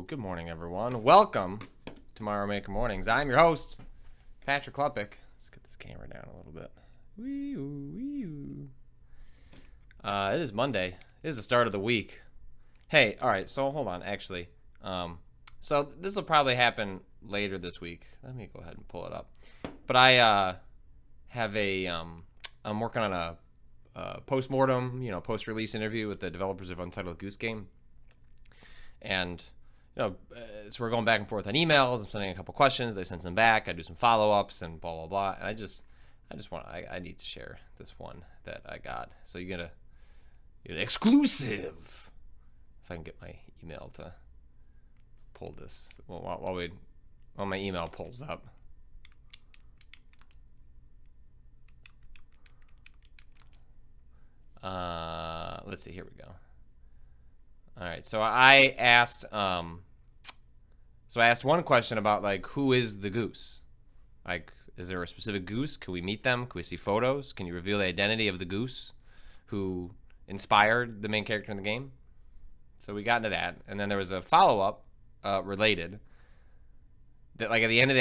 Good morning, everyone. Welcome to my Maker Mornings. I'm your host, Patrick Klepek. Let's get this camera down a little bit. It is Monday. It is the start of the week. Hey, all right, so hold on, actually. So this will probably happen later this week. Let me go ahead and pull it up. But I have I'm working on a post-mortem, post-release interview with the developers of Untitled Goose Game. And, so we're going back and forth on emails. I'm sending a couple questions. They send some back. I do some follow-ups and blah, blah, blah. And I need to share this one that I got. So you get an exclusive. If I can get my email to pull this while my email pulls up. Let's see. Here we go. All right. So I asked one question about, like, who is the goose? Like, is there a specific goose? Can we meet them? Can we see photos? Can you reveal the identity of the goose who inspired the main character in the game? So we got into that, and then there was a follow-up related. That, like, at the end of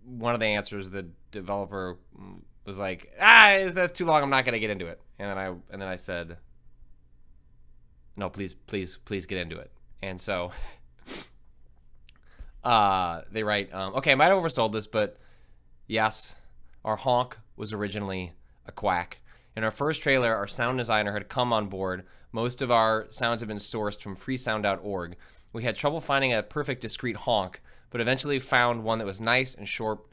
one of the answers, the developer was like, that's too long. I'm not gonna get into it. And then I said, no, please get into it. And so they write, okay, I might have oversold this, but yes, our honk was originally a quack. In our first trailer, our sound designer had come on board. Most of our sounds have been sourced from freesound.org. We had trouble finding a perfect discrete honk, but eventually found one that was nice and sharp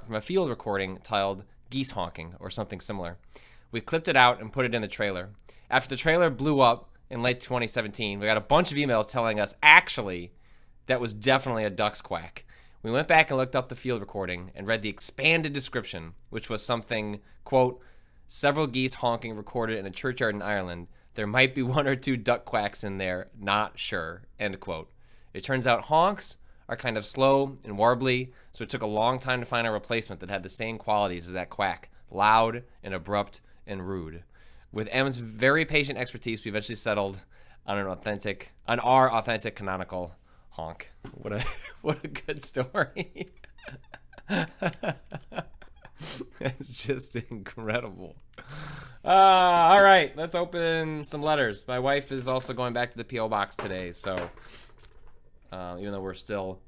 from a field recording titled Geese Honking or something similar. We clipped it out and put it in the trailer. After the trailer blew up in late 2017, we got a bunch of emails telling us actually that was definitely a duck's quack. We went back and looked up the field recording and read the expanded description, which was something, quote, several geese honking recorded in a churchyard in Ireland. There might be one or two duck quacks in there, not sure, end quote. It turns out honks are kind of slow and warbly, so it took a long time to find a replacement that had the same qualities as that quack, loud and abrupt and rude. With M's very patient expertise, we eventually settled on our authentic canonical honk. What a good story. It's just incredible. All right, let's open some letters. My wife is also going back to the P.O. box today, so even though we're still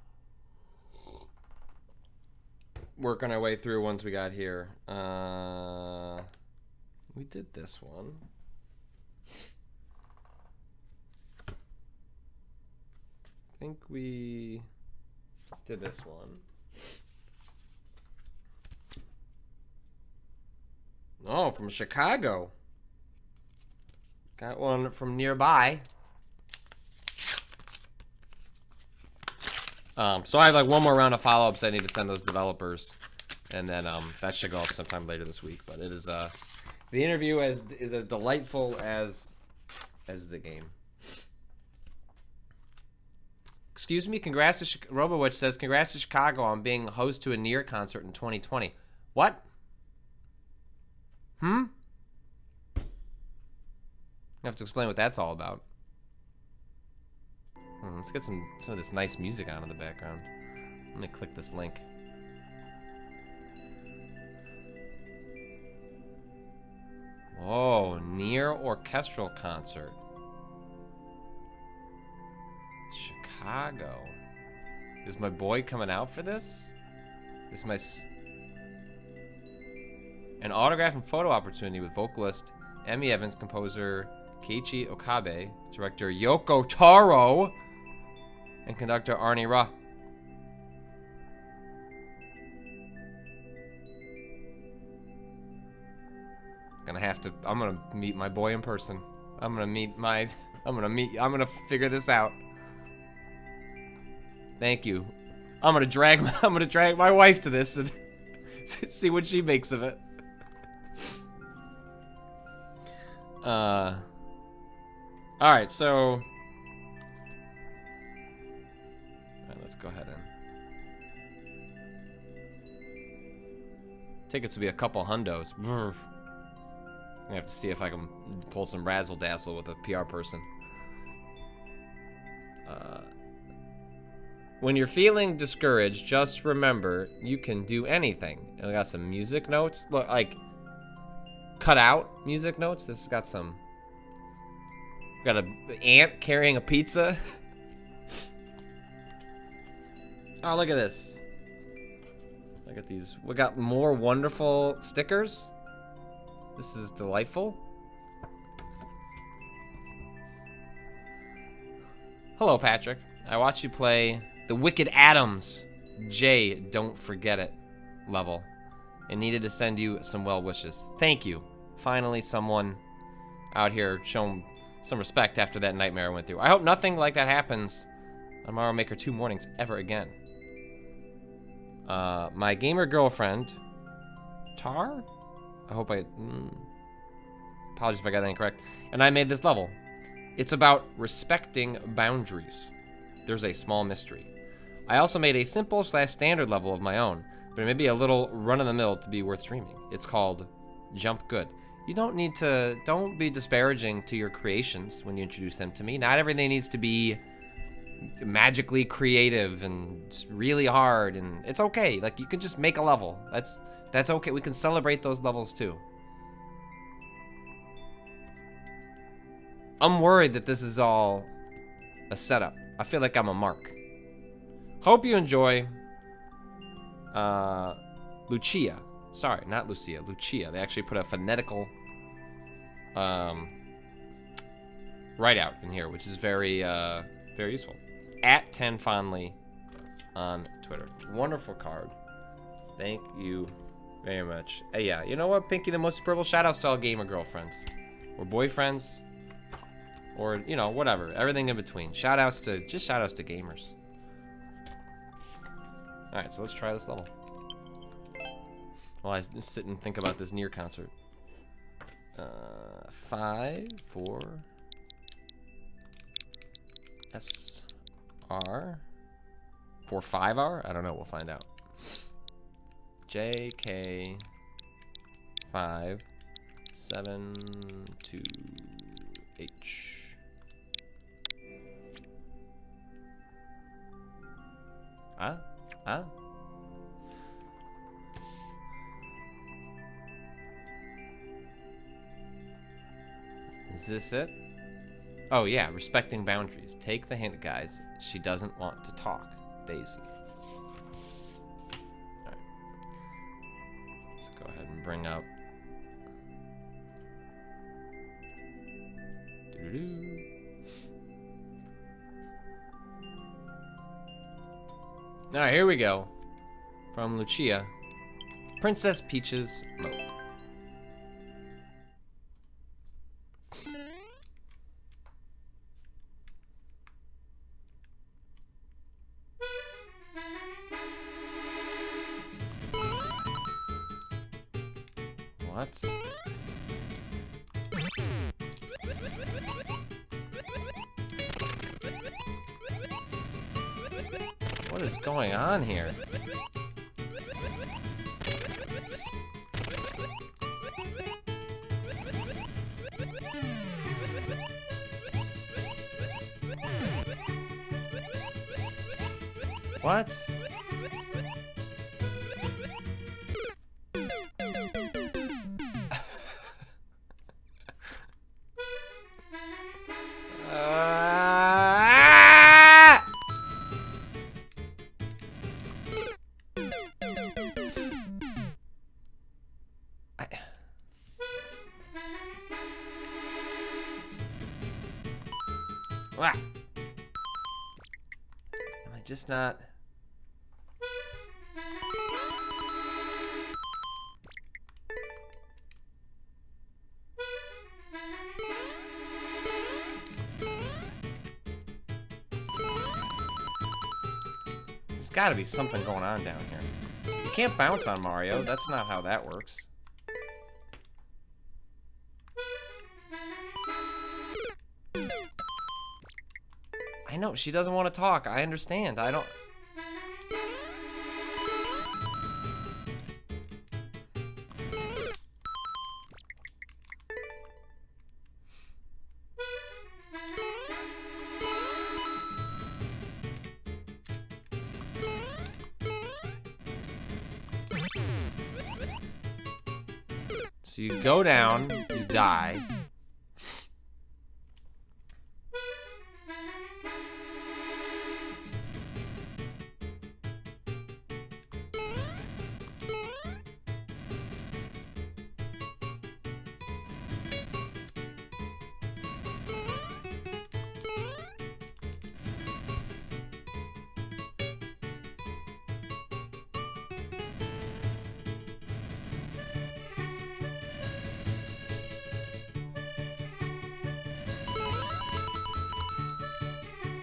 working our way through ones we got here. We did this one. I think we did this one. Oh, from Chicago. Got one from nearby. So I have like one more round of follow-ups I need to send those developers, and then that should go up sometime later this week. But it is the interview is as delightful as the game. Excuse me, congrats to RoboWitch says congrats to Chicago on being host to a Nier concert in 2020. What? I have to explain what that's all about. Let's get some of this nice music on in the background. Let me click this link. Whoa, Nier orchestral concert. Chicago. Is my boy coming out for this? An autograph and photo opportunity with vocalist Emmy Evans, composer Keiichi Okabe, director Yoko Taro, and conductor Arnie Roth. I'm gonna meet my boy in person. I'm gonna figure this out. Thank you. I'm gonna drag my wife to this and see what she makes of it. All right, so let's go ahead and tickets will be a couple hundos. I have to see if I can pull some razzle dazzle with a PR person. When you're feeling discouraged, just remember you can do anything. And I got some music notes. Look, like cut out music notes. This has got some. Got an ant carrying a pizza. Oh, look at this. Look at these. We got more wonderful stickers. This is delightful. Hello, Patrick. I watched you play the Wicked Adams J Don't Forget It level and needed to send you some well wishes. Thank you. Finally, someone out here showing some respect after that nightmare I went through. I hope nothing like that happens on Mario Maker 2 mornings ever again. My gamer girlfriend, Tar? I hope I... apologies if I got that incorrect. And I made this level. It's about respecting boundaries. There's a small mystery. I also made a simple / standard level of my own, but it may be a little run-of-the-mill to be worth streaming. It's called Jump Good. You don't need to... Don't be disparaging to your creations when you introduce them to me. Not everything needs to be magically creative and really hard, and it's okay. Like, you can just make a level. That's okay. We can celebrate those levels too. I'm worried that this is all a setup. I feel like I'm a mark. Hope you enjoy Lucia. Sorry, not Lucia, Lucia. They actually put a phonetical write-out in here, which is very, very useful. At 10fondly on Twitter. Wonderful card. Thank you very much. Hey, yeah, you know what, Pinky the Most Purple? Shoutouts to all gamer girlfriends. Or boyfriends. Or, you know, whatever. Everything in between. Shoutouts to gamers. Alright, so let's try this level. While I sit and think about this Nier concert. 5, 4... SR? 4, 5R? I don't know, we'll find out. JK 5 7 2 H. Huh? Is this it? Oh yeah, respecting boundaries. Take the hint, guys. She doesn't want to talk. Daisy. Alright. Let's go ahead and bring up... Doo-doo-doo. Alright, here we go. From Lucia. Princess Peach's Moat. What? What is going on here? What? Am I just not... There's gotta be something going on down here. You can't bounce on Mario. That's not how that works. I know, she doesn't want to talk. I understand. I don't... So you go down, you die.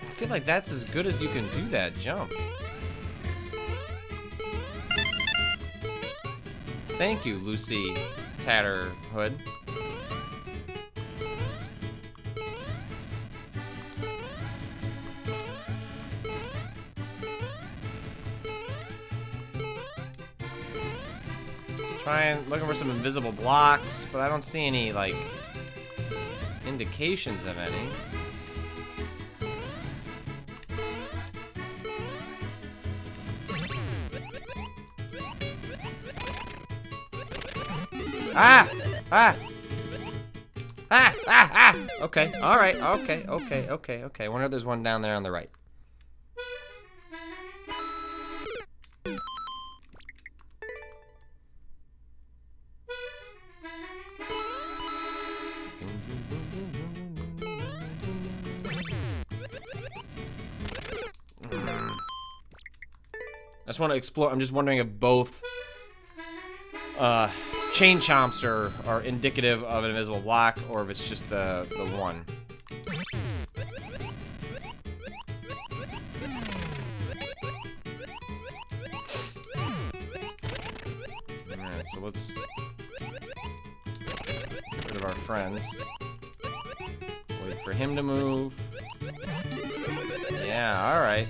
I feel like that's as good as you can do that jump. Thank you, Lucy Tatterhood. Looking for some invisible blocks, but I don't see any, like, indications of any. Ah! Ah! Ah! Ah! Ah! Okay, alright, okay. I wonder if there's one down there on the right. I just want to explore. I'm just wondering if both chain chomps are indicative of an invisible block, or if it's just the one. Alright, so let's get rid of our friends. Wait for him to move. Yeah, alright.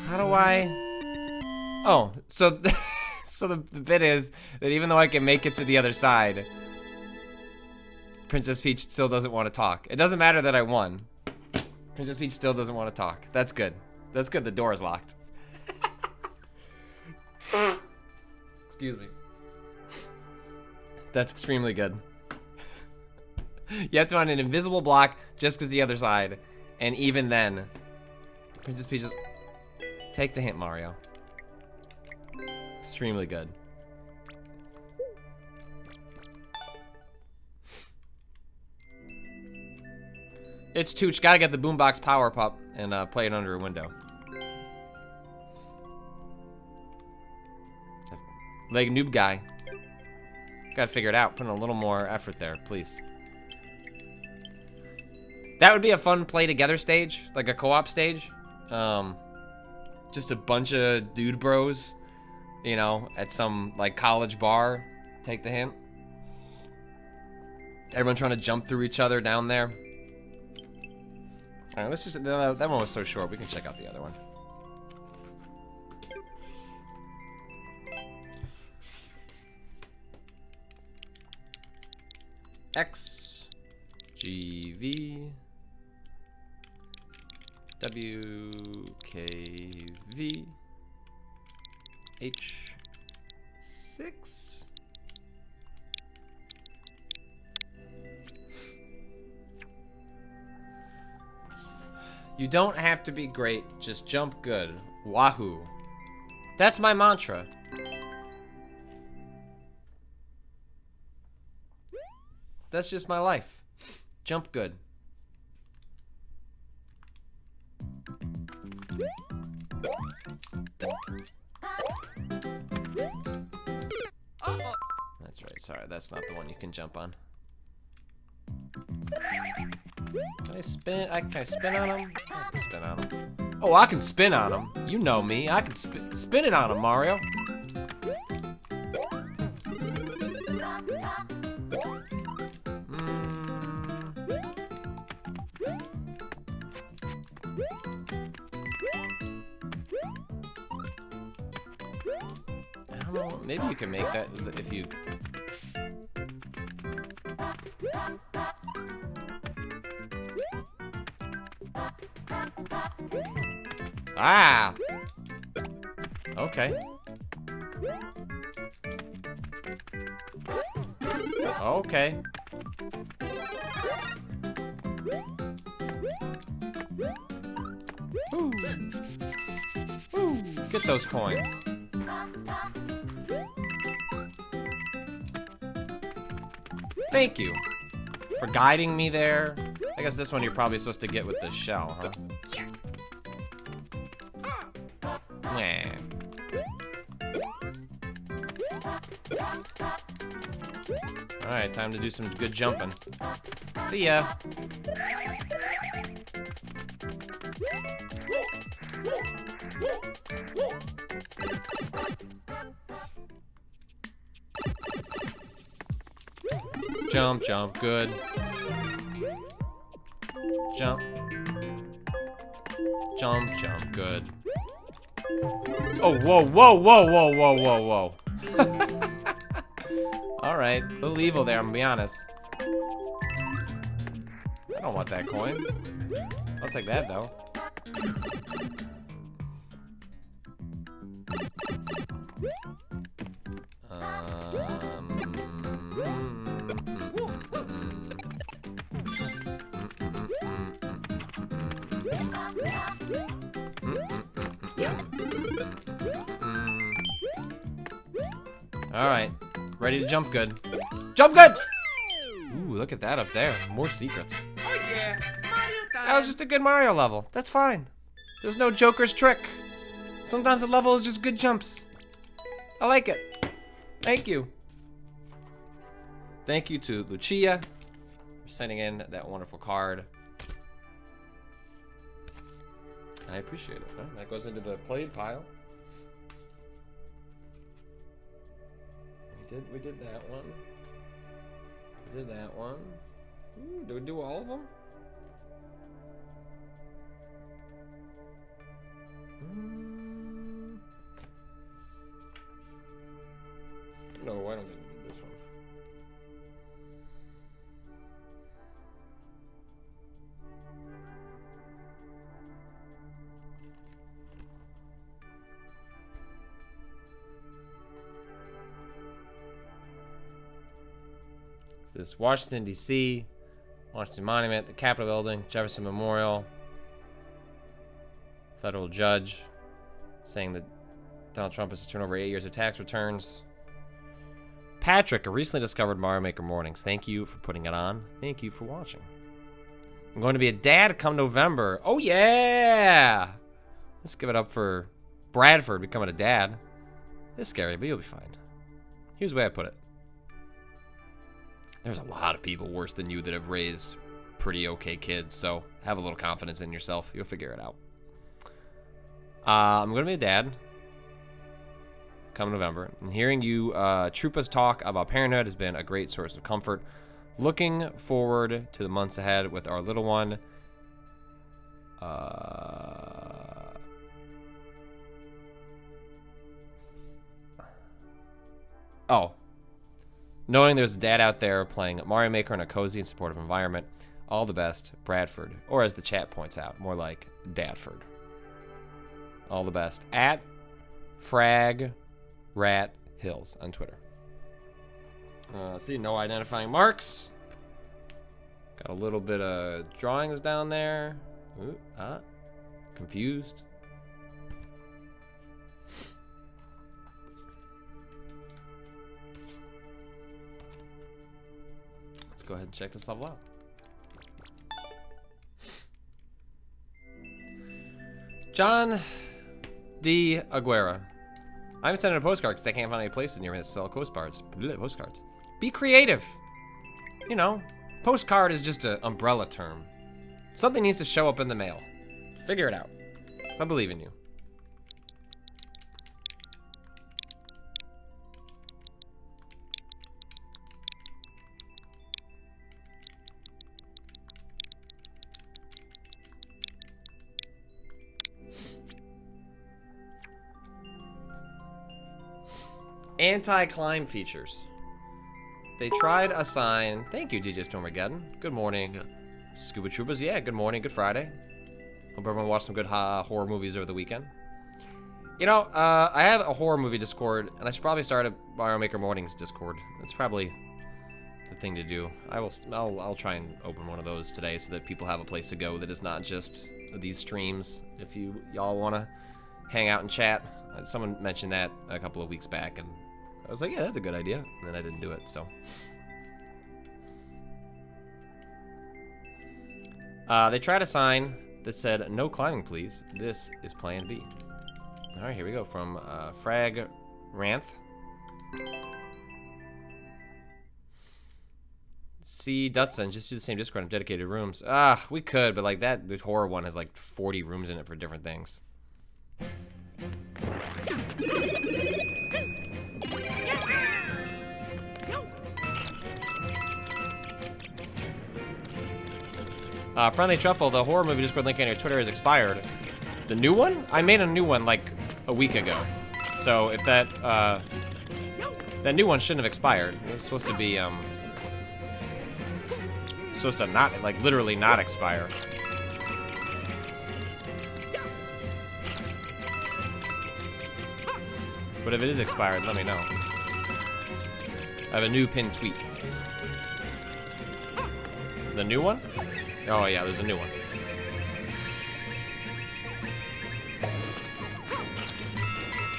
How do I... Oh, so so the bit is that even though I can make it to the other side, Princess Peach still doesn't want to talk. It doesn't matter that I won. Princess Peach still doesn't want to talk. That's good. That's good. The door is locked. Excuse me. That's extremely good. You have to find an invisible block just because the other side, and even then, Princess Peach is... Take the hint, Mario. Extremely good. It's Tooch. Gotta get the boombox power pop and play it under a window. Leg noob guy. Gotta figure it out. Put in a little more effort there, please. That would be a fun play together stage, like a co-op stage. Just a bunch of dude bros, you know, at some like college bar. Take the hint. Everyone trying to jump through each other down there. All right, let's just. That one was so short. We can check out the other one. X G V W K V H 6. You don't have to be great, just jump good. Wahoo. That's my mantra. That's just my life. Jump good. That's right, sorry, that's not the one you can jump on. Can I spin? Can I spin on him? I can spin on him. Oh, I can spin on him. You know me. I can spin it on him, Mario. I don't know. Maybe you can make that if you... Ah! Okay. Okay. Ooh. Ooh. Get those coins. Thank you for guiding me there. I guess this one you're probably supposed to get with the shell, huh? Nah. Alright, time to do some good jumping. See ya. Jump, jump, good. Jump. Jump, jump, good. Oh, whoa, whoa, whoa, whoa, whoa, whoa, whoa. Alright, a little evil there, I'm gonna be honest. I don't want that coin. I'll take that, though. Alright, ready to jump good. Jump good! Ooh, look at that up there. More secrets. Oh yeah, Mario time. That was just a good Mario level. That's fine. There's no Joker's trick. Sometimes a level is just good jumps. I like it. Thank you. Thank you to Lucia for sending in that wonderful card. I appreciate it. Huh? That goes into the played pile. We did that one. We did that one. Ooh, did we do all of them? No, I don't think we did this one. This Washington, D.C., Washington Monument, the Capitol Building, Jefferson Memorial, federal judge saying that Donald Trump has to turn over 8 years of tax returns. Patrick, a recently discovered Mario Maker Mornings. Thank you for putting it on. Thank you for watching. I'm going to be a dad come November. Oh, yeah! Let's give it up for Bradford becoming a dad. It's scary, but you'll be fine. Here's the way I put it. There's a lot of people worse than you that have raised pretty okay kids, so have a little confidence in yourself. You'll figure it out. I'm going to be a dad come November. And hearing you Troopas talk about Parenthood has been a great source of comfort. Looking forward to the months ahead with our little one. Knowing there's a dad out there playing Mario Maker in a cozy and supportive environment. All the best, Bradford. Or as the chat points out, more like Dadford. All the best. At Frag Rat Hills on Twitter. See, no identifying marks. Got a little bit of drawings down there. Ooh, confused. Let's go ahead and check this level out. John D. Aguera. I haven't sent in a postcard because I can't find any places near me that sell postcards. Be creative. You know, postcard is just an umbrella term. Something needs to show up in the mail. Figure it out. I believe in you. Anti-climb features. They tried a sign. Thank you, DJ Stormageddon. Good morning, Scuba Troopers. Yeah, good morning. Good Friday. Hope everyone watched some good horror movies over the weekend. You know, I have a horror movie Discord, and I should probably start a Mario Maker Mornings Discord. That's probably the thing to do. I'll try and open one of those today so that people have a place to go that is not just these streams. If y'all want to hang out and chat, someone mentioned that a couple of weeks back, and I was like, yeah, that's a good idea. And then I didn't do it, so. They tried a sign that said, no climbing, please. This is Plan B. All right, here we go from Frag Ranth. See, Dutson, just do the same Discord of dedicated rooms. We could, but like that, the horror one has like 40 rooms in it for different things. Friendly Truffle, the horror movie Discord link on your Twitter has expired. The new one? I made a new one like a week ago. So if that new one shouldn't have expired. It's supposed to be supposed to not, like, literally not expire. But if it is expired, let me know. I have a new pinned tweet. The new one? Oh yeah, there's a new one.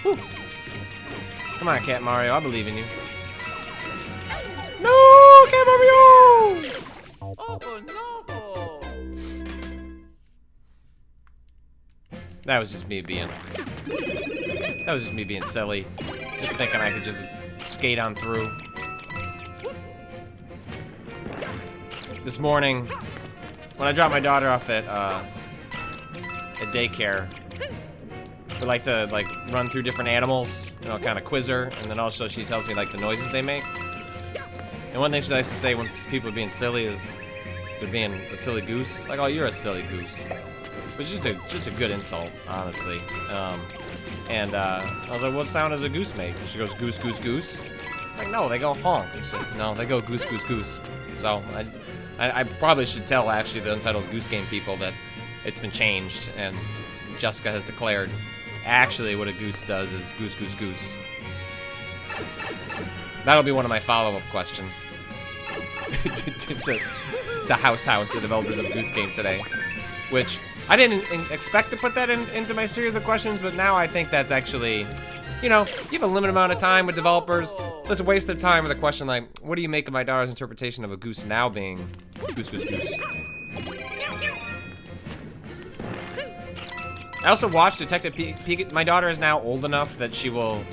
Whew. Come on, Cat Mario, I believe in you. No, Cat Mario! Oh no! That was just me being silly. Just thinking I could just skate on through. This morning, when I dropped my daughter off at daycare, we like to run through different animals, you know, kind of quiz her, and then also she tells me like the noises they make. And one thing she likes to say when people are being silly is they're being a silly goose. Like, oh, you're a silly goose. Which is just a good insult, honestly. And I was like, what sound does a goose make? And she goes, goose, goose, goose. It's like, no, they go honk. It's like, no, they go goose, goose, goose. So I probably should tell, actually, the Untitled Goose Game people that it's been changed, and Jessica has declared, actually, what a goose does is goose, goose, goose. That'll be one of my follow-up questions to House, the developers of Goose Game today. Which, I didn't expect to put that into my series of questions, but now I think that's actually, you know, you have a limited amount of time with developers. Let's waste their time with a question like, what do you make of my daughter's interpretation of a goose now being goose, goose, goose? I also watched Detective Pikachu. My daughter is now old enough that she will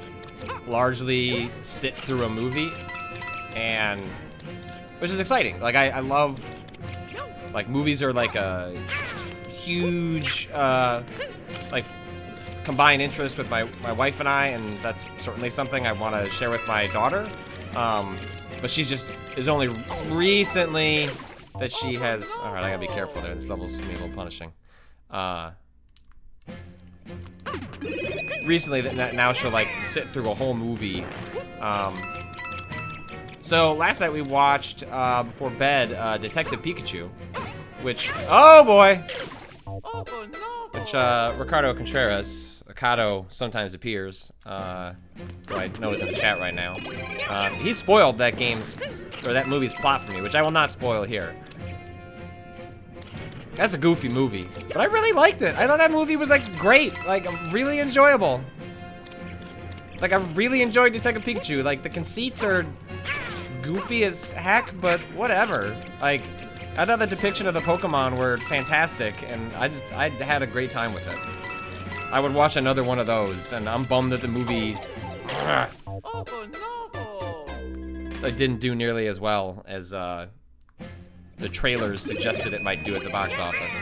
largely sit through a movie, and which is exciting. Like, I love, like, movies are like a huge like combined interest with my wife and I, and that's certainly something I want to share with my daughter. But she's just is only recently that she has. All right, I gotta be careful there. This level's gonna be a little punishing. Recently that now she'll like sit through a whole movie. So last night we watched before bed Detective Pikachu, which oh boy. Oh no! Which, Ricardo Contreras, Ricardo sometimes appears, who I know is in the chat right now. He spoiled that that movie's plot for me, which I will not spoil here. That's a goofy movie, but I really liked it. I thought that movie was, like, great, like, really enjoyable. Like, I really enjoyed Detective Pikachu. Like, the conceits are goofy as heck, but whatever. Like, I thought the depiction of the Pokemon were fantastic, and I had a great time with it. I would watch another one of those, and I'm bummed that the movie Oh no! it didn't do nearly as well as the trailers suggested it might do at the box office.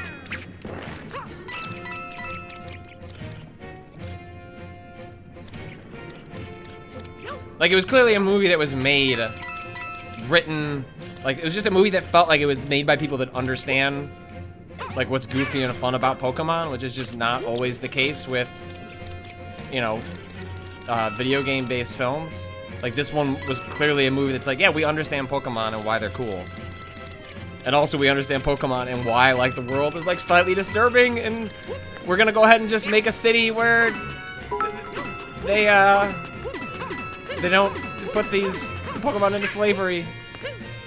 Like, it was clearly a movie that was made, written, like, it was just a movie that felt like it was made by people that understand, like, what's goofy and fun about Pokemon, which is just not always the case with, you know, video game-based films. Like, this one was clearly a movie that's like, yeah, we understand Pokemon and why they're cool. And also we understand Pokemon and why, like, the world is, like, slightly disturbing, and we're gonna go ahead and just make a city where they don't put these Pokemon into slavery.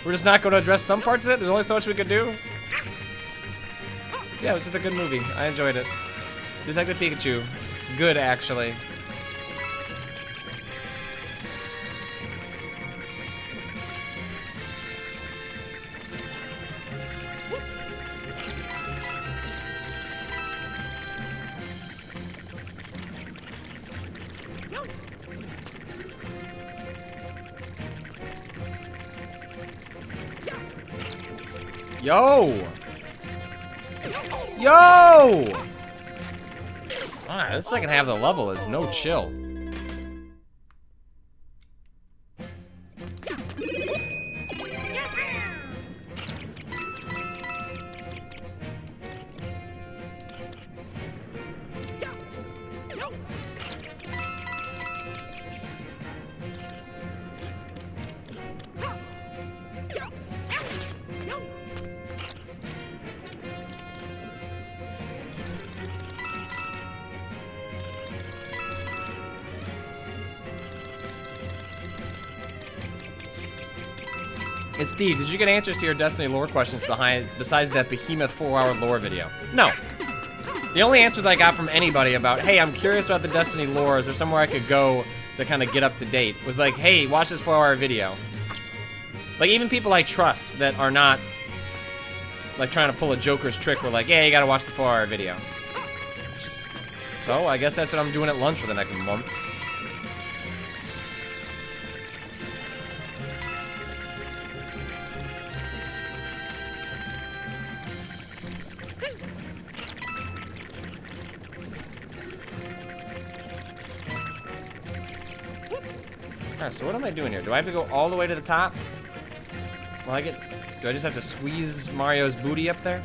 We're just not gonna address some parts of it. There's only so much we could do. Yeah, it was just a good movie. I enjoyed it. Detective Pikachu. Good, actually. Yo! Yo! Alright, this second half of the level is no chill. And Steve, did you get answers to your Destiny lore questions besides that behemoth 4-hour lore video? No. The only answers I got from anybody about, hey, I'm curious about the Destiny lore, is there somewhere I could go to kind of get up to date, was like, hey, watch this 4-hour video. Like, even people I trust that are not, like, trying to pull a Joker's trick, were like, yeah, you gotta watch the 4-hour video. So, I guess that's what I'm doing at lunch for the next month. Alright, so what am I doing here? Do I have to go all the way to the top? Well, do I just have to squeeze Mario's booty up there?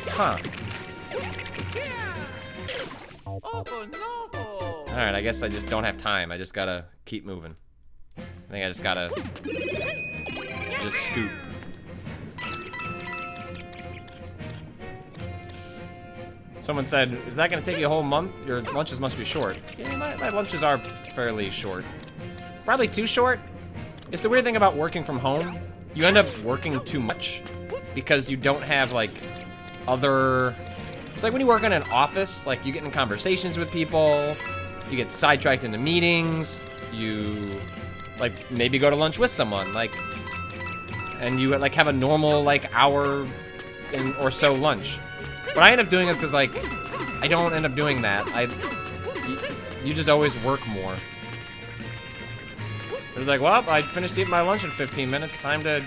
Huh. Oh no! Alright, I guess I just don't have time. I just gotta keep moving. I think I just gotta just scoop. Someone said, is that gonna take you a whole month? Your lunches must be short. Yeah, my lunches are fairly short. Probably too short. It's the weird thing about working from home. You end up working too much because you don't have, like, other... It's like when you work in an office, like, you get in conversations with people, you get sidetracked into meetings, you, like, maybe go to lunch with someone, like, and you, like, have a normal, like, hour or so lunch. What I end up doing is because, like, I don't end up doing that. You just always work more. It's like, well, I finished eating my lunch in 15 minutes. Time to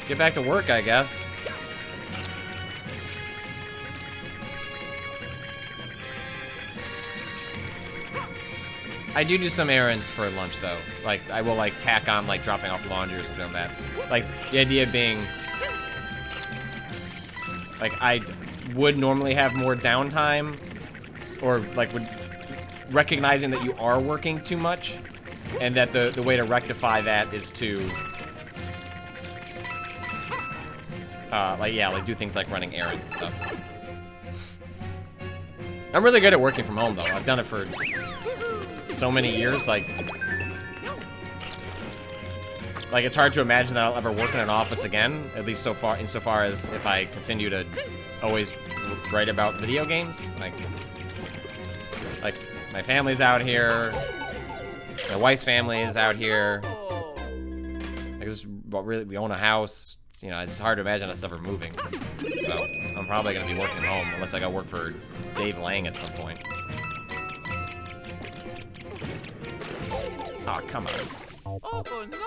get back to work, I guess. I do some errands for lunch, though. Like, I will, like, tack on, like, dropping off laundry or something like that. Like, the idea being... Like, I would normally have more downtime, or, like, recognizing that you are working too much, and that the way to rectify that is to... like, do things like running errands and stuff. I'm really good at working from home, though. I've done it for... so many years, like it's hard to imagine that I'll ever work in an office again, at least so far, insofar as if I continue to always write about video games. Like my family's out here, my wife's family is out here. Like, this, really, we own a house. You know, it's hard to imagine us ever moving. So I'm probably gonna be working from home unless I go work for Dave Lang at some point. Aw, oh, come on. Oh no!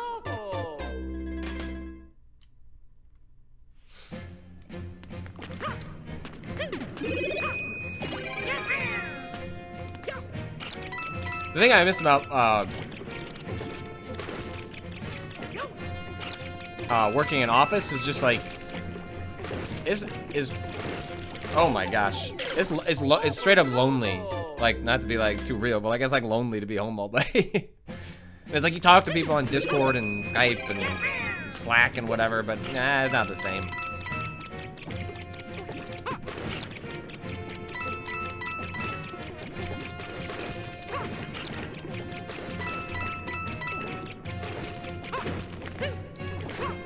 The thing I miss about working in office is just like is oh my gosh, it's straight up lonely. Like, not to be like too real, but like it's like lonely to be home all day. It's like you talk to people on Discord and Skype and Slack and whatever, but nah, it's not the same.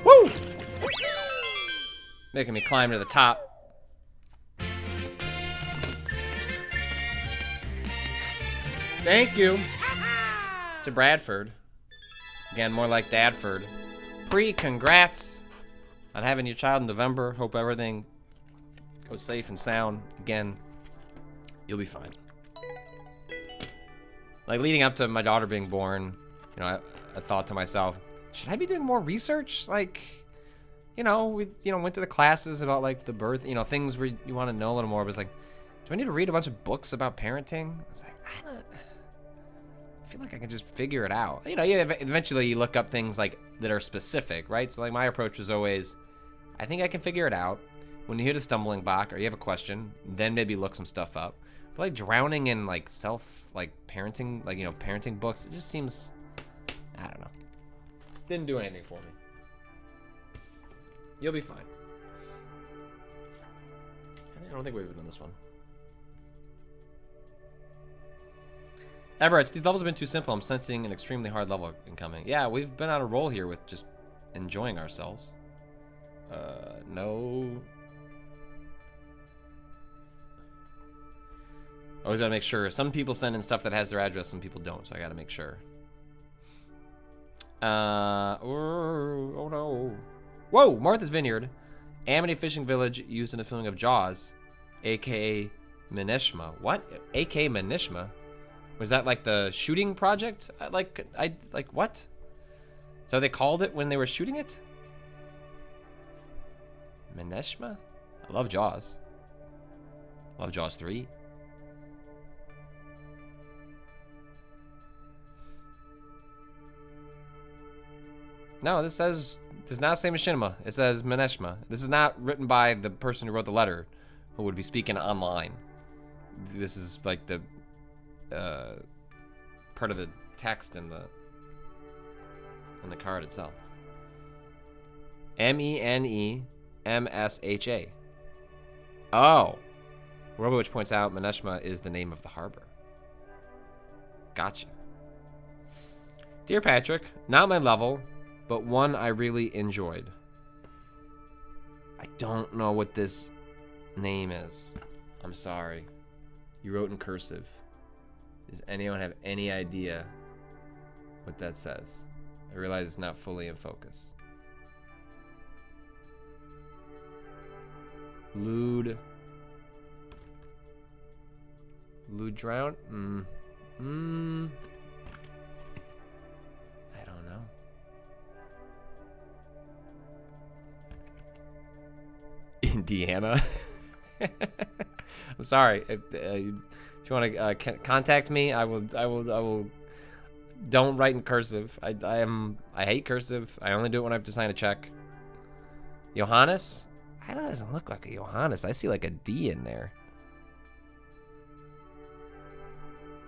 Woo! Making me climb to the top. Thank you to Bradford. Again, more like Dadford. Congrats on having your child in November. Hope everything goes safe and sound. Again, you'll be fine. Like, leading up to my daughter being born, you know, I thought to myself, should I be doing more research? Like, we went to the classes about like the birth, things where you want to know a little more. But it's like, do I need to read a bunch of books about parenting? I was like, I feel like I can just figure it out. Eventually you look up things like that are specific, right? So like my approach was always, I think I can figure it out. When you hit a stumbling block or you have a question, then maybe look some stuff up. But like drowning in like parenting, parenting books, it just seems, I don't know. Didn't do anything for me. You'll be fine. I don't think we've done this one. Everett, these levels have been too simple. I'm sensing an extremely hard level incoming. Yeah, we've been on a roll here with just enjoying ourselves. No. Always gotta make sure. Some people send in stuff that has their address, some people don't, so I gotta make sure. Oh no. Whoa, Martha's Vineyard. Amity Fishing Village used in the filming of Jaws, aka Minishma. What? aka Minishma? Was that like the shooting project? Like what? So they called it when they were shooting it? Mineshma? I love Jaws. Love Jaws 3. No, this does not say Machinima. It says Mineshma. This is not written by the person who wrote the letter, who would be speaking online. This is like the part of the text in the card itself. MENEMSHA. Oh, Robowitch points out Mineshma is the name of the harbor. Gotcha. Dear Patrick, not my level, but one I really enjoyed. I don't know what this name is. I'm sorry. You wrote in cursive. Does anyone have any idea what that says? I realize it's not fully in focus. Lewd drown? I don't know. Indiana? I'm sorry. If you want to contact me, I will. Don't write in cursive. I hate cursive. I only do it when I have to sign a check. Johannes? That doesn't look like a Johannes. I see like a D in there.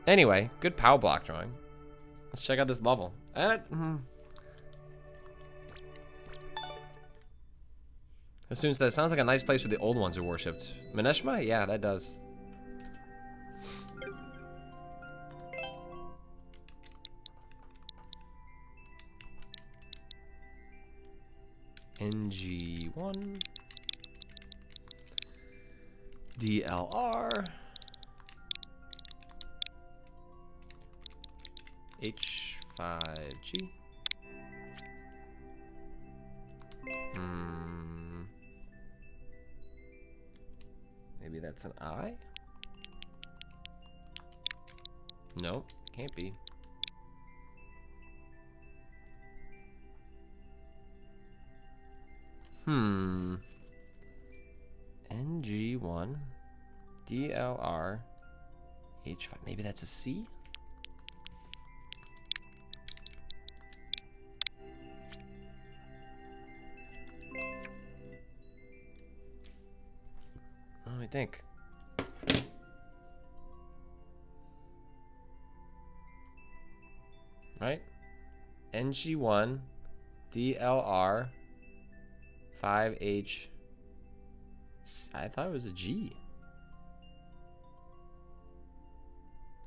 Anyway, good POW block drawing. Let's check out this level. As soon as that sounds like a nice place where the old ones are worshipped. Mineshma? Yeah, that does. NG1 DLR H5G maybe that's an I? Nope, can't be. NG1 DLR H5. Maybe that's a C? think. Right? NG1 DLR 5H. I thought it was a G.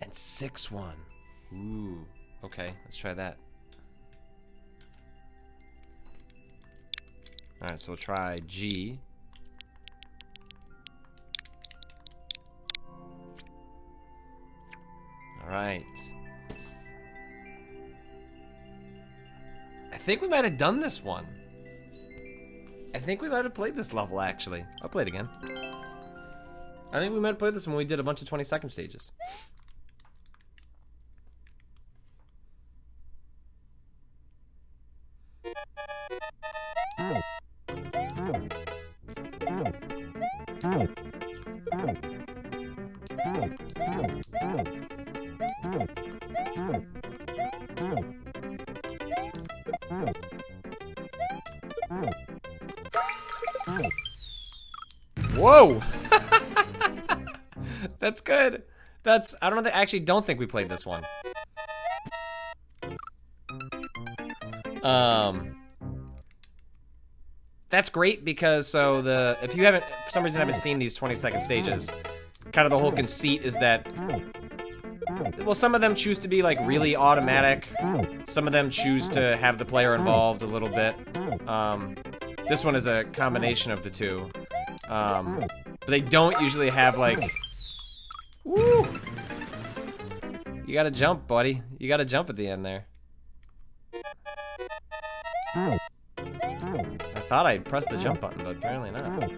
And 6-1. Ooh. Okay, let's try that. Alright, so we'll try G. Alright. I think we might have done this one. I think we might have played this level, actually. I'll play it again. I think we might have played this when we did a bunch of 20-second stages. Whoa! That's good. That's, I don't know, I actually don't think we played this one. That's great because, so if you haven't, for some reason haven't seen these 20-second stages, kind of the whole conceit is that, well, some of them choose to be like really automatic. Some of them choose to have the player involved a little bit. This one is a combination of the two. But they don't usually have like, woo! You gotta jump, buddy. You gotta jump at the end there. I thought I pressed the jump button, but apparently not.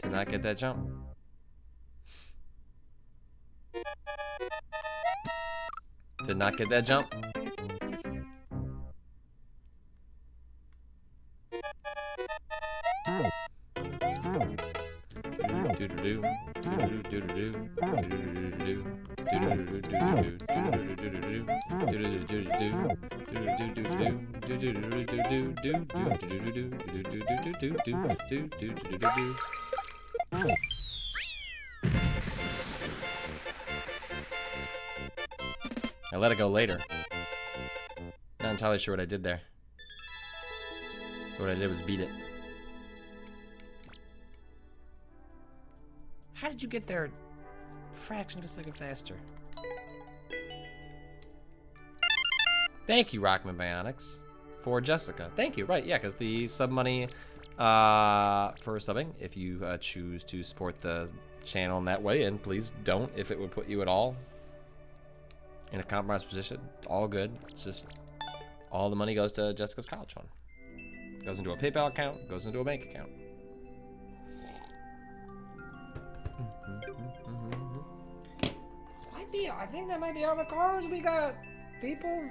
Did not get that jump. Did not get that jump. I let it go later. Not entirely sure what I did there. But what I did was beat it. How did you get there a fraction of a second faster? Thank you, Rockman Bionics, for Jessica. Thank you. Right, yeah, because the sub money for subbing, if you choose to support the channel in that way, and please don't if it would put you at all in a compromised position. It's all good. It's just all the money goes to Jessica's college fund. It goes into a PayPal account, goes into a bank account. This might be, I think that might be all the cards we got, people.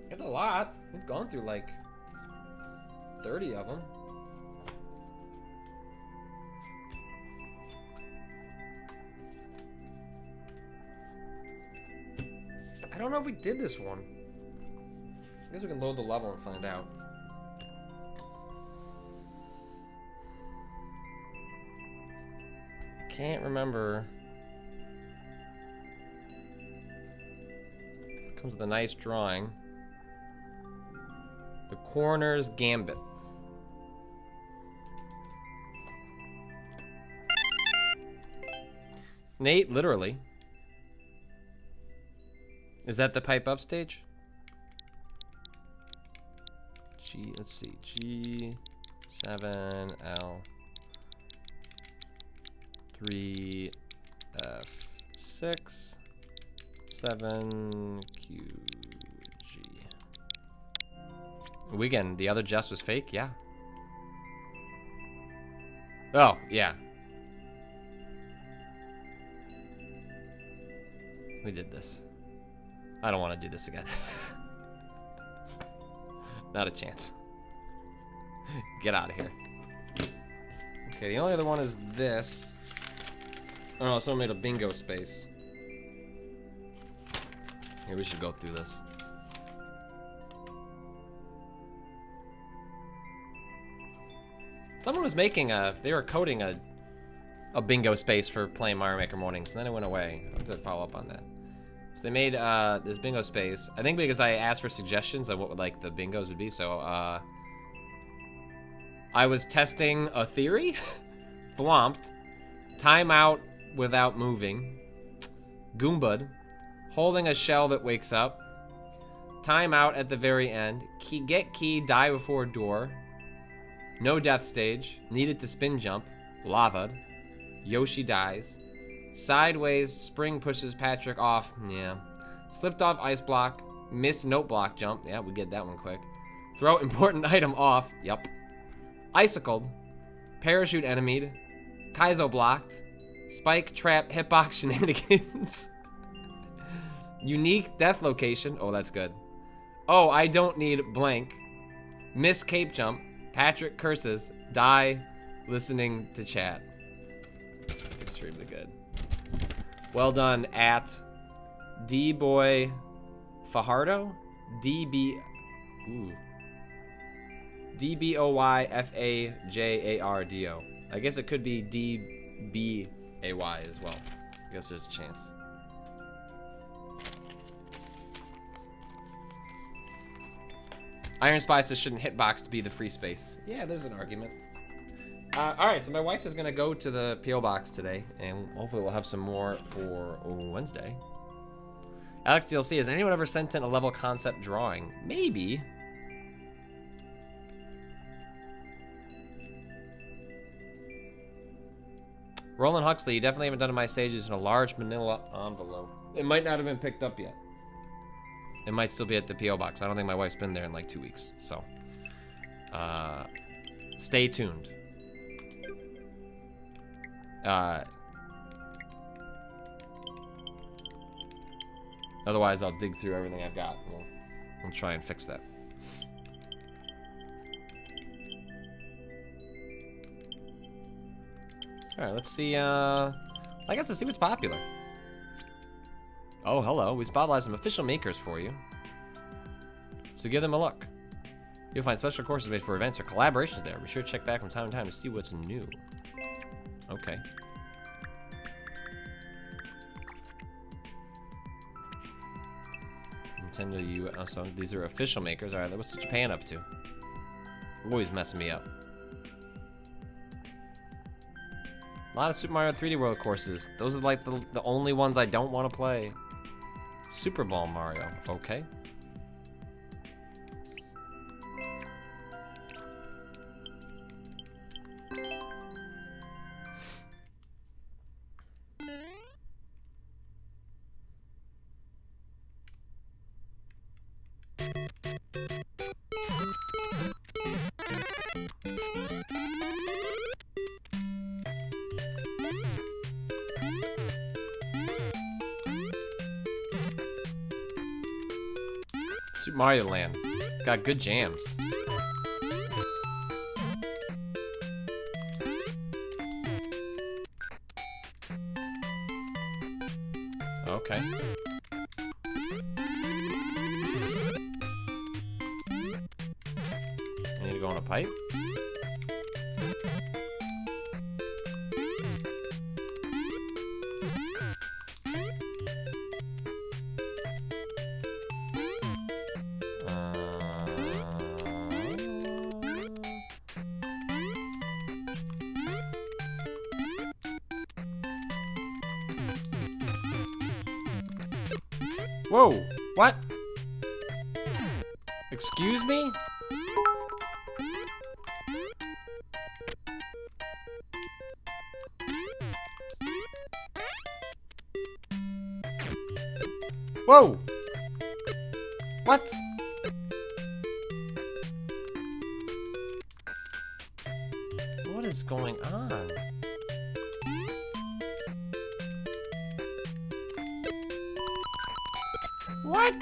It's a lot. We've gone through like 30 of them. I don't know if we did this one. I guess we can load the level and find out. Can't remember. Comes with a nice drawing. The Coroner's Gambit. Nate, literally. Is that the pipe up stage? G, let's see. G7L 3F6 7QG. Weekend, the other Jess was fake? Yeah. Oh, yeah. We did this. I don't want to do this again. Not a chance. Get out of here. Okay, the only other one is this. Oh no, someone made a bingo space. Here, we should go through this. Someone was making they were coding a bingo space for playing Mario Maker Mornings, and then it went away. I have to follow up on that. So they made this bingo space, I think because I asked for suggestions on what like the bingos would be, so I was testing a theory, thwomped, time out without moving, Goomba'd, holding a shell that wakes up, time out at the very end, get key, die before door, no death stage, needed to spin jump, lava'd, Yoshi dies, sideways, spring pushes Patrick off, yeah, slipped off ice block, missed note block jump, yeah, we get that one quick, throw important item off, yep, icicled, parachute enemied, Kaizo blocked, spike trap hitbox shenanigans, unique death location, oh that's good, oh I don't need blank, miss cape jump, Patrick curses, die listening to chat. It's extremely good. Well done at D-Boy Fajardo? D-B-O-Y-F-A-J-A-R-D-O. I guess it could be D-B-A-Y as well. I guess there's a chance. Iron Spices shouldn't hitbox to be the free space. Yeah, there's an argument. Alright, so my wife is going to go to the P.O. box today, and hopefully we'll have some more for Wednesday. Alex DLC, has anyone ever sent in a level concept drawing? Maybe. Roland Huxley, you definitely haven't done my stages in a large manila envelope. It might not have been picked up yet. It might still be at the P.O. box. I don't think my wife's been there in like 2 weeks, so. Stay tuned. Otherwise, I'll dig through everything I've got. We'll try and fix that. All right, let's see. I guess let's see what's popular. Oh, hello. We spotlight some official makers for you. So give them a look. You'll find special courses made for events or collaborations there. Be sure to check back from time to time to see what's new. Okay. Nintendo U.S. So these are official makers. All right, what's Japan up to? Always messing me up. A lot of Super Mario 3D World courses. Those are like the only ones I don't want to play. Super Ball Mario. Okay. Super Mario Land. Got good jams. Okay. I need to go on a pipe? Whoa, what? Excuse me? Whoa! What? What is going on? What?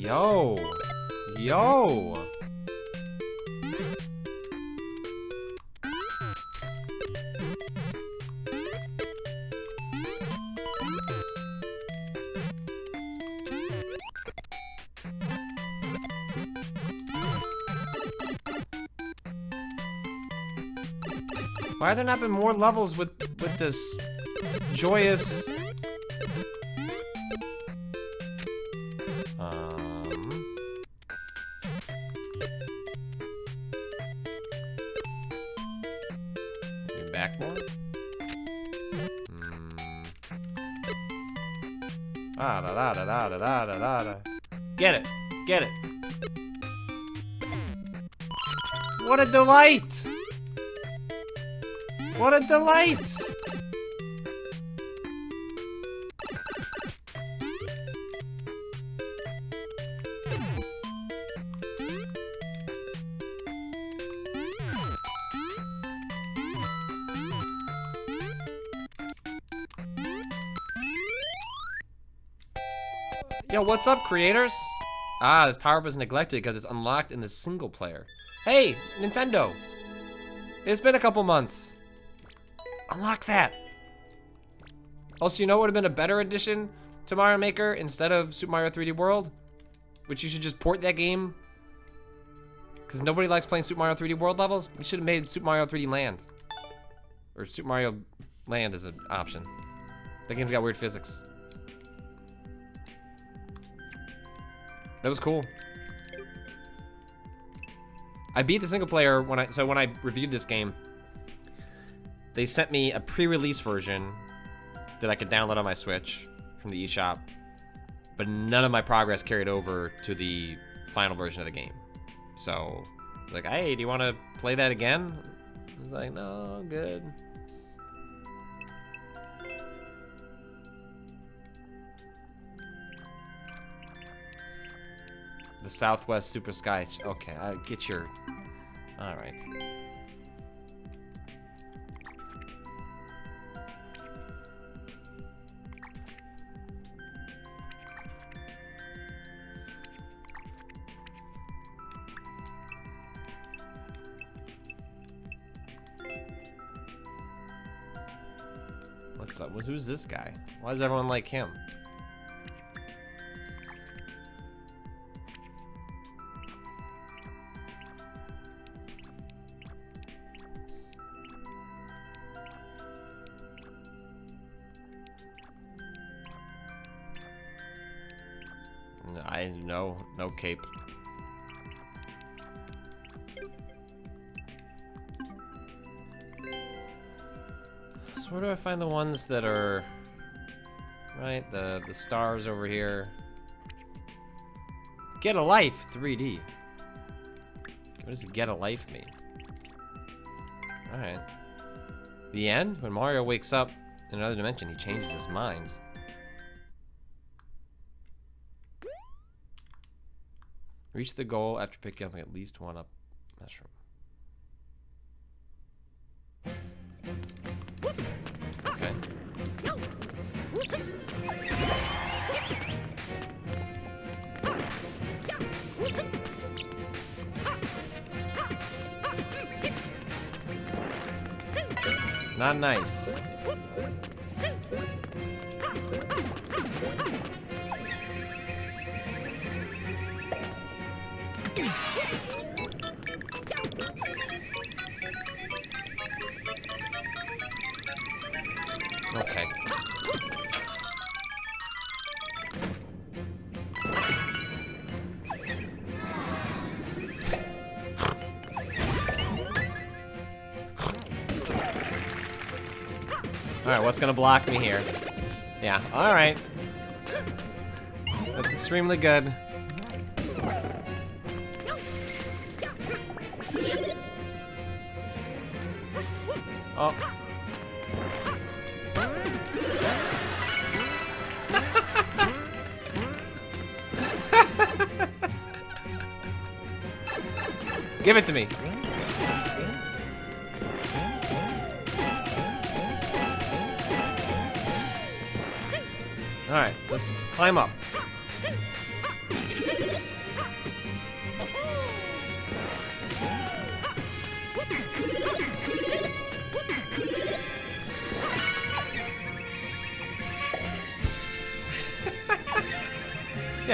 Yo. Yo. Why have there not been more levels with this joyous? Get back more. Ah da da da da da da da da. Get it, get it. What a delight! What a delight! Yo, what's up, creators? Ah, this power-up is neglected because it's unlocked in the single player. Hey, Nintendo! It's been a couple months. Unlock that. Also, you know what would have been a better addition to Mario Maker instead of Super Mario 3D World? Which you should just port that game. Because nobody likes playing Super Mario 3D World levels. You should have made Super Mario 3D Land. Or Super Mario Land as an option. That game's got weird physics. That was cool. I beat the single player when I reviewed this game. They sent me a pre-release version that I could download on my Switch from the eShop, but none of my progress carried over to the final version of the game. So, it's like, hey, do you want to play that again? I was like, no, I'm good. The Southwest Super Sky. Okay, I get your. All right. What's up? Who's this guy? Why does everyone like him? No cape. So where do I find the ones that are right? The stars over here. Get a life 3D. What does get a life mean? Alright. The end? When Mario wakes up in another dimension, he changes his mind. Reach the goal after picking up at least one up mushroom. Okay. Not nice. Okay. Alright, what's gonna block me here? Yeah, alright. That's extremely good. Oh. Give it to me. All right, let's climb up.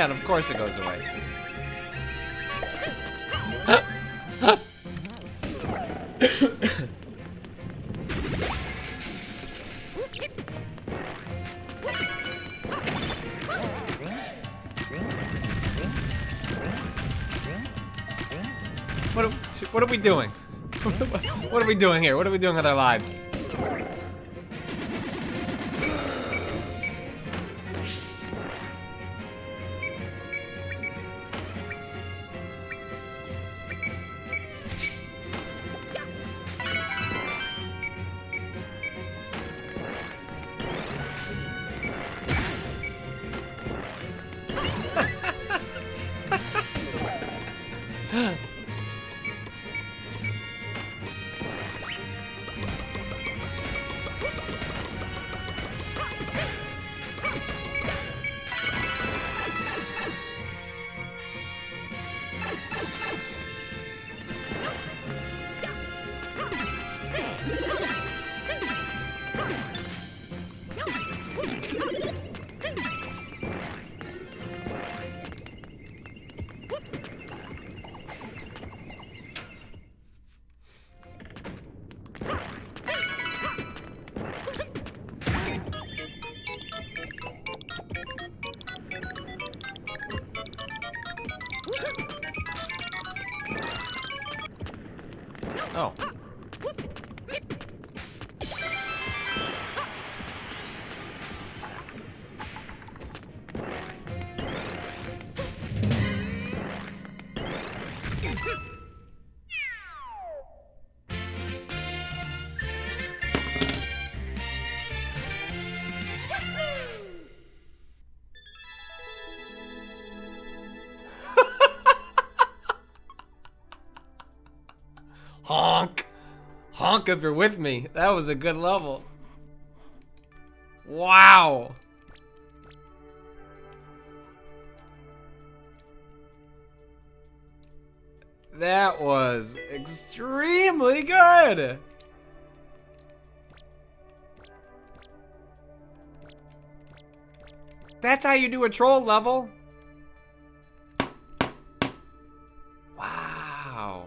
Yeah, and of course it goes away. What are we doing? What are we doing here? What are we doing with our lives? Oh. Honk! Honk if you're with me. That was a good level. Wow! That was extremely good! That's how you do a troll level? Wow.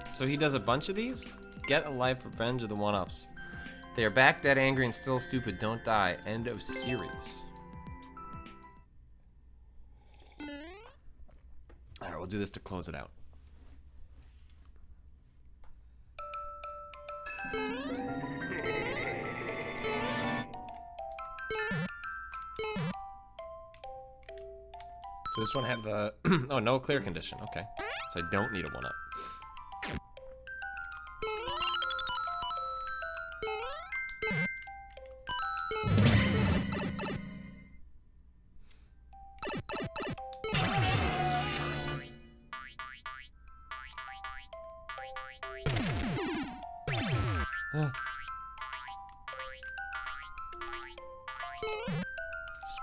So he does a bunch of these? Get a life, revenge of the one-ups. They are back, dead, angry, and still stupid. Don't die. End of series. Alright, we'll do this to close it out. So this one had the... oh, no clear condition. Okay. So I don't need a one-up.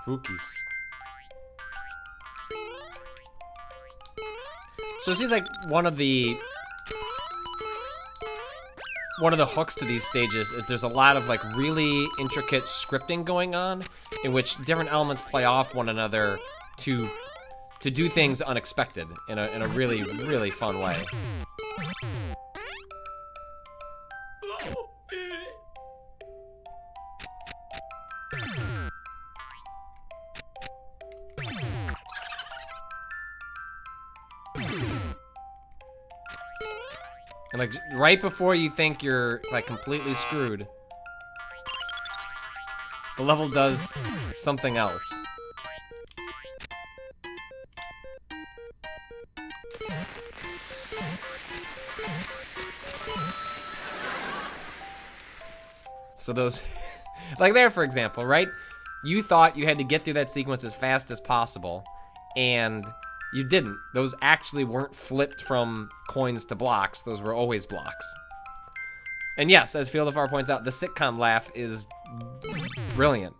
Spookies. So it seems like one of the hooks to these stages is there's a lot of like really intricate scripting going on in which different elements play off one another to do things unexpected in a really, really fun way. And like right before you think you're like completely screwed, the level does something else. So those, like there for example, right? You thought you had to get through that sequence as fast as possible, and you didn't. Those actually weren't flipped from coins to blocks. Those were always blocks. And yes, as Field of Far points out, the sitcom laugh is brilliant.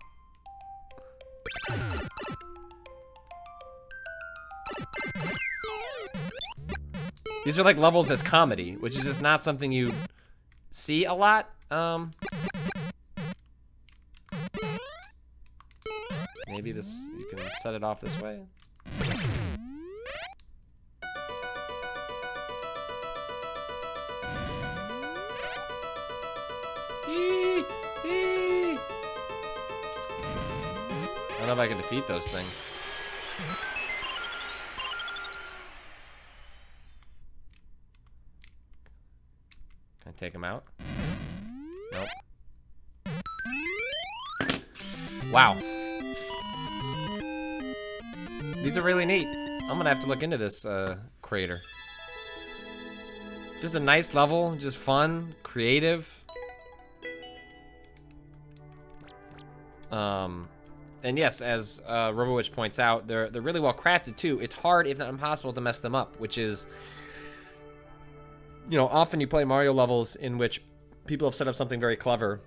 These are like levels as comedy, which is just not something you see a lot. Maybe this, you can set it off this way. I don't know if I can defeat those things. Can I take them out? Nope. Wow. These are really neat. I'm gonna have to look into this crater. Just a nice level, just fun, creative. And yes, as RoboWitch points out, they're really well crafted too. It's hard, if not impossible, to mess them up, which is, you know, often you play Mario levels in which people have set up something very clever,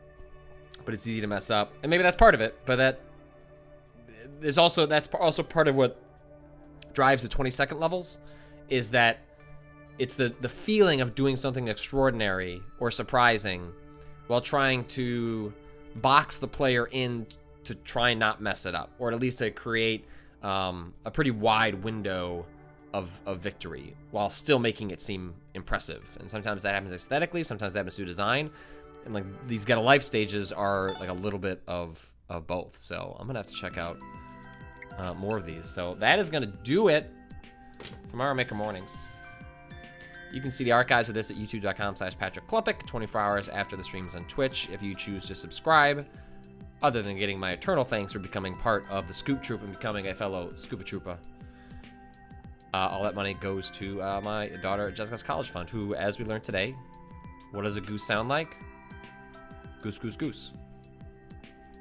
but it's easy to mess up, and maybe that's part of it. But that's also part of what drives the 20-second levels, is that it's the feeling of doing something extraordinary or surprising while trying to box the player in to try and not mess it up, or at least to create a pretty wide window of victory while still making it seem impressive. And sometimes that happens aesthetically, sometimes that happens through design, and like these Get a Life stages are like a little bit of both. So I'm gonna have to check out more of these. So that is gonna do it for Mario Maker Mornings. You can see the archives of this at youtube.com/PatrickKlepek 24 hours after the streams on Twitch if you choose to subscribe, other than getting my eternal thanks for becoming part of the Scoop Troop and becoming a fellow Scoopa Troopa. All that money goes to my daughter Jessica's college fund, who, as we learned today, what does a goose sound like? Goose, goose, goose.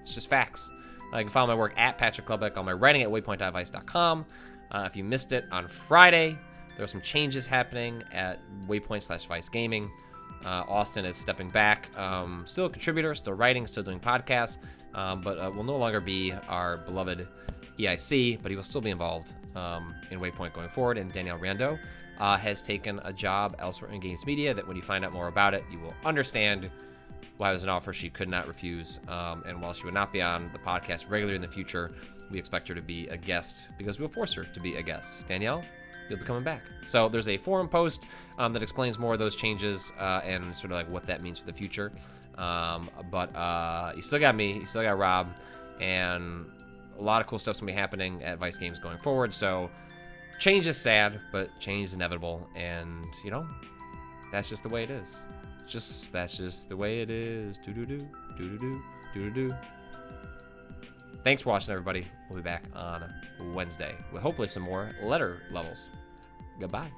It's just facts. You can follow my work at Patrick Klepek, on my writing at waypoint.vice.com. If you missed it on Friday, there are some changes happening at Waypoint/Vice Gaming. Austin is stepping back. Still a contributor, still writing, still doing podcasts, but will no longer be our beloved EIC, but he will still be involved in Waypoint going forward. And Danielle Rando has taken a job elsewhere in games media that when you find out more about it, you will understand why it was an offer she could not refuse. And while she would not be on the podcast regularly in the future, we expect her to be a guest because we'll force her to be a guest. Danielle, you'll be coming back. So there's a forum post that explains more of those changes and sort of like what that means for the future. But you still got me, you still got Rob, and a lot of cool stuff's gonna be happening at Vice Games going forward. So change is sad, but change is inevitable, and you know, that's just the way it is. That's just the way it is. Do do do do do do do do. Thanks for watching, everybody. We'll be back on Wednesday with hopefully some more letter levels. Goodbye.